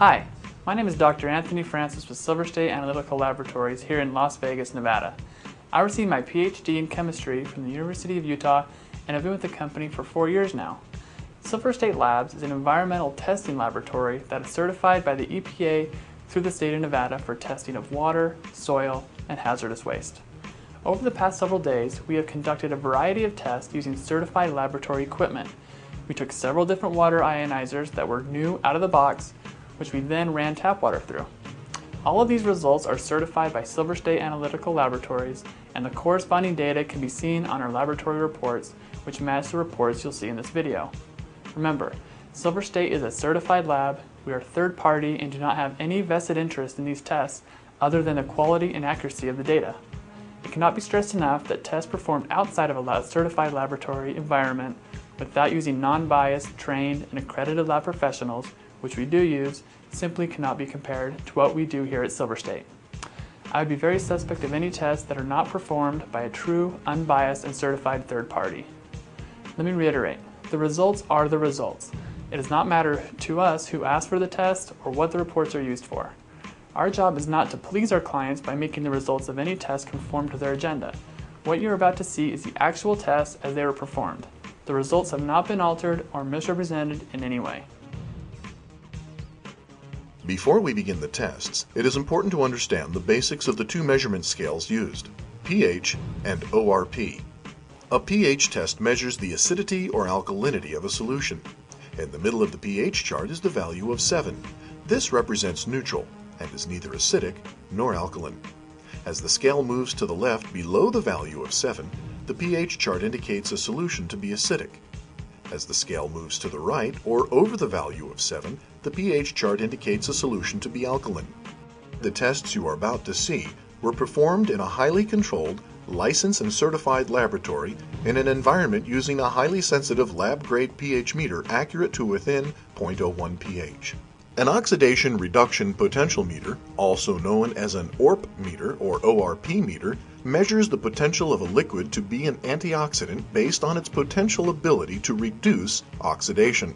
Hi, my name is Dr. Anthony Francis with Silver State Analytical Laboratories here in Las Vegas, Nevada. I received my PhD in chemistry from the University of Utah and have been with the company for 4 years now. Silver State Labs is an environmental testing laboratory that is certified by the EPA through the state of Nevada for testing of water, soil, and hazardous waste. Over the past several days, we have conducted a variety of tests using certified laboratory equipment. We took several different water ionizers that were new out of the box, which we then ran tap water through. All of these results are certified by Silver State Analytical Laboratories, and the corresponding data can be seen on our laboratory reports, which match the reports you'll see in this video. Remember, Silver State is a certified lab, we are third party and do not have any vested interest in these tests other than the quality and accuracy of the data. It cannot be stressed enough that tests performed outside of a certified laboratory environment without using non-biased, trained, and accredited lab professionals, which we do use, simply cannot be compared to what we do here at Silver State. I would be very suspect of any tests that are not performed by a true, unbiased, and certified third party. Let me reiterate, the results are the results. It does not matter to us who asked for the test or what the reports are used for. Our job is not to please our clients by making the results of any test conform to their agenda. What you're about to see is the actual tests as they were performed. The results have not been altered or misrepresented in any way. Before we begin the tests, it is important to understand the basics of the two measurement scales used, pH and ORP. A pH test measures the acidity or alkalinity of a solution. In the middle of the pH chart is the value of 7. This represents neutral and is neither acidic nor alkaline. As the scale moves to the left below the value of 7, the pH chart indicates a solution to be acidic. As the scale moves to the right or over the value of 7, the pH chart indicates a solution to be alkaline. The tests you are about to see were performed in a highly controlled, licensed and certified laboratory in an environment using a highly sensitive lab-grade pH meter accurate to within 0.01 pH. An oxidation reduction potentiometer, also known as an ORP meter or ORP meter, measures the potential of a liquid to be an antioxidant based on its potential ability to reduce oxidation.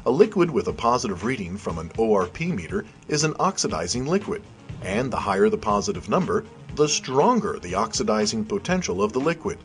A liquid with a positive reading from an ORP meter is an oxidizing liquid, and the higher the positive number, the stronger the oxidizing potential of the liquid.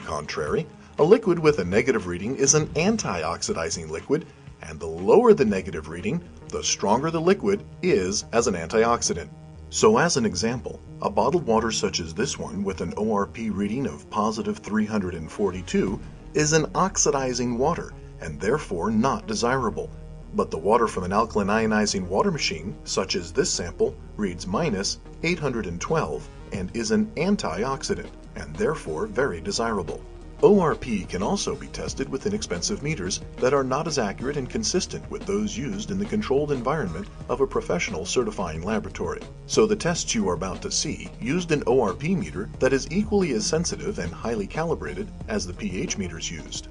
Contrary, a liquid with a negative reading is an anti-oxidizing liquid, and the lower the negative reading, the stronger the liquid is as an antioxidant. So as an example, a bottled water such as this one with an ORP reading of positive 342 is an oxidizing water and therefore not desirable. But the water from an alkaline ionizing water machine, such as this sample, reads minus 812 and is an antioxidant and therefore very desirable. ORP can also be tested with inexpensive meters that are not as accurate and consistent with those used in the controlled environment of a professional certifying laboratory. So the tests you are about to see used an ORP meter that is equally as sensitive and highly calibrated as the pH meters used.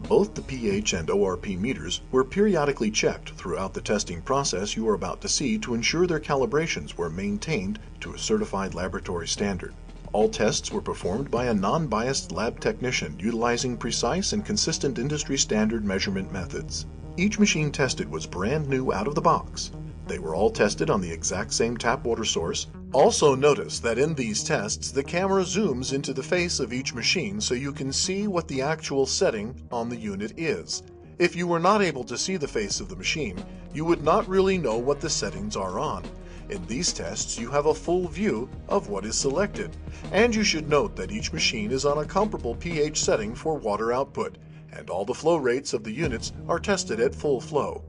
Both the pH and ORP meters were periodically checked throughout the testing process you are about to see to ensure their calibrations were maintained to a certified laboratory standard. All tests were performed by a non-biased lab technician utilizing precise and consistent industry standard measurement methods. Each machine tested was brand new out of the box. They were all tested on the exact same tap water source. Also notice that in these tests, the camera zooms into the face of each machine so you can see what the actual setting on the unit is. If you were not able to see the face of the machine, you would not really know what the settings are on. In these tests, you have a full view of what is selected, and you should note that each machine is on a comparable pH setting for water output, and all the flow rates of the units are tested at full flow.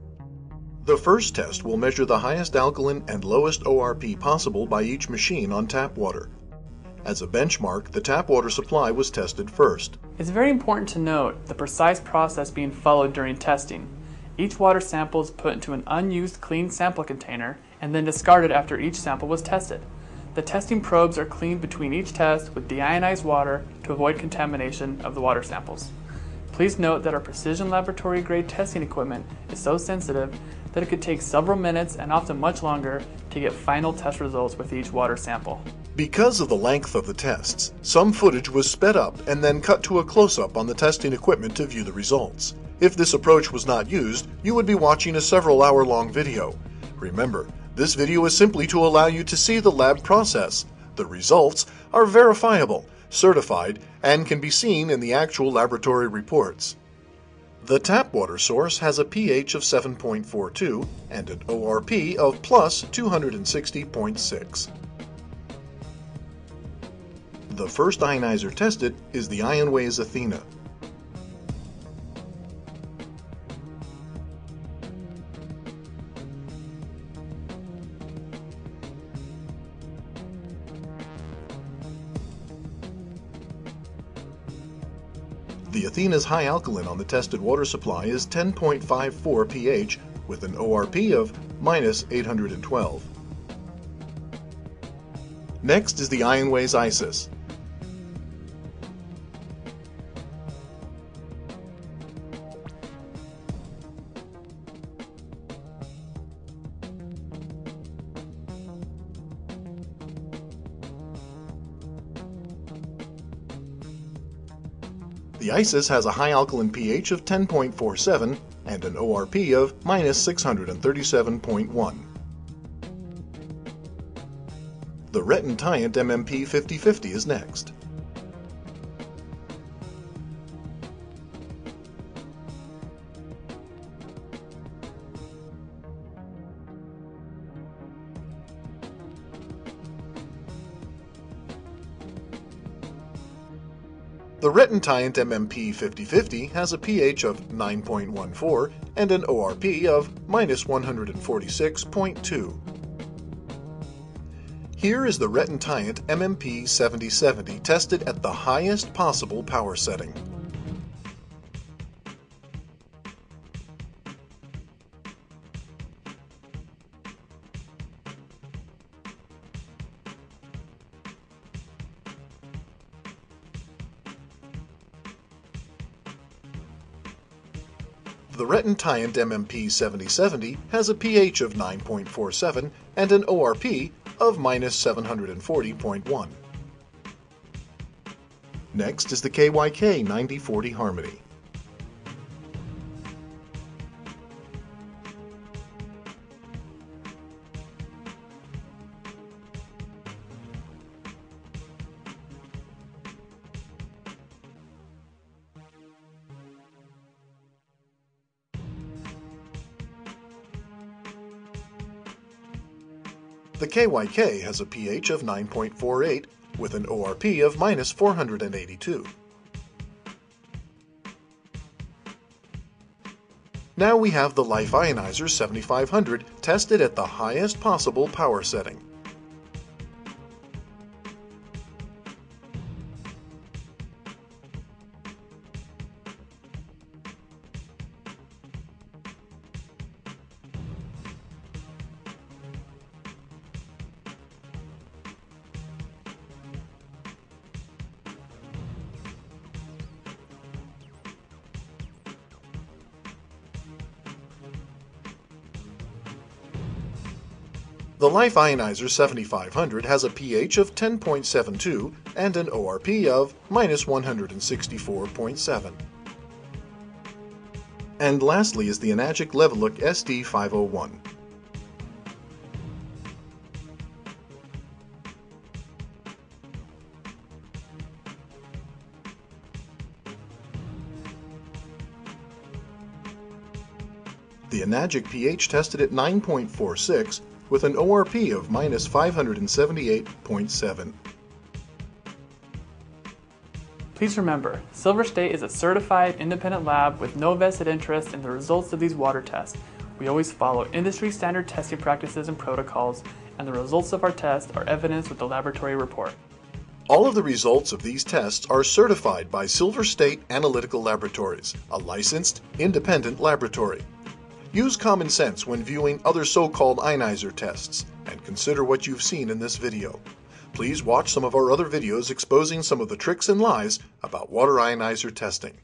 The first test will measure the highest alkaline and lowest ORP possible by each machine on tap water. As a benchmark, the tap water supply was tested first. It's very important to note the precise process being followed during testing. Each water sample is put into an unused clean sample container and then discarded after each sample was tested. The testing probes are cleaned between each test with deionized water to avoid contamination of the water samples. Please note that our precision laboratory grade testing equipment is so sensitive that it could take several minutes and often much longer to get final test results with each water sample. Because of the length of the tests, some footage was sped up and then cut to a close-up on the testing equipment to view the results. If this approach was not used, you would be watching a several-hour-long video. Remember, this video is simply to allow you to see the lab process. The results are verifiable, certified, and can be seen in the actual laboratory reports. The tap water source has a pH of 7.42 and an ORP of plus 260.6. The first ionizer tested is the IonWays Athena. The Athena's high alkaline on the tested water supply is 10.54 pH with an ORP of minus 812. Next is the IonWays Isis. The Isis has a high alkaline pH of 10.47 and an ORP of minus 637.1. The Retton-Tyant MMP 5050 is next. The Retton-Tyant MMP 5050 has a pH of 9.14 and an ORP of minus 146.2. Here is the Retton-Tyant MMP 7070 tested at the highest possible power setting. The Retton-Tyant MMP 7070 has a pH of 9.47 and an ORP of minus 740.1. Next is the KYK 9040 Harmony. The KYK has a pH of 9.48 with an ORP of minus 482. Now we have the Life Ionizer 7500 tested at the highest possible power setting. The Life Ionizer 7500 has a pH of 10.72 and an ORP of minus 164.7. And lastly is the Enagic Levelook SD501. The Enagic pH tested at 9.46 with an ORP of minus 578.7. Please remember, Silver State is a certified independent lab with no vested interest in the results of these water tests. We always follow industry standard testing practices and protocols, and the results of our tests are evidenced with the laboratory report. All of the results of these tests are certified by Silver State Analytical Laboratories, a licensed, independent laboratory. Use common sense when viewing other so-called ionizer tests, and consider what you've seen in this video. Please watch some of our other videos exposing some of the tricks and lies about water ionizer testing.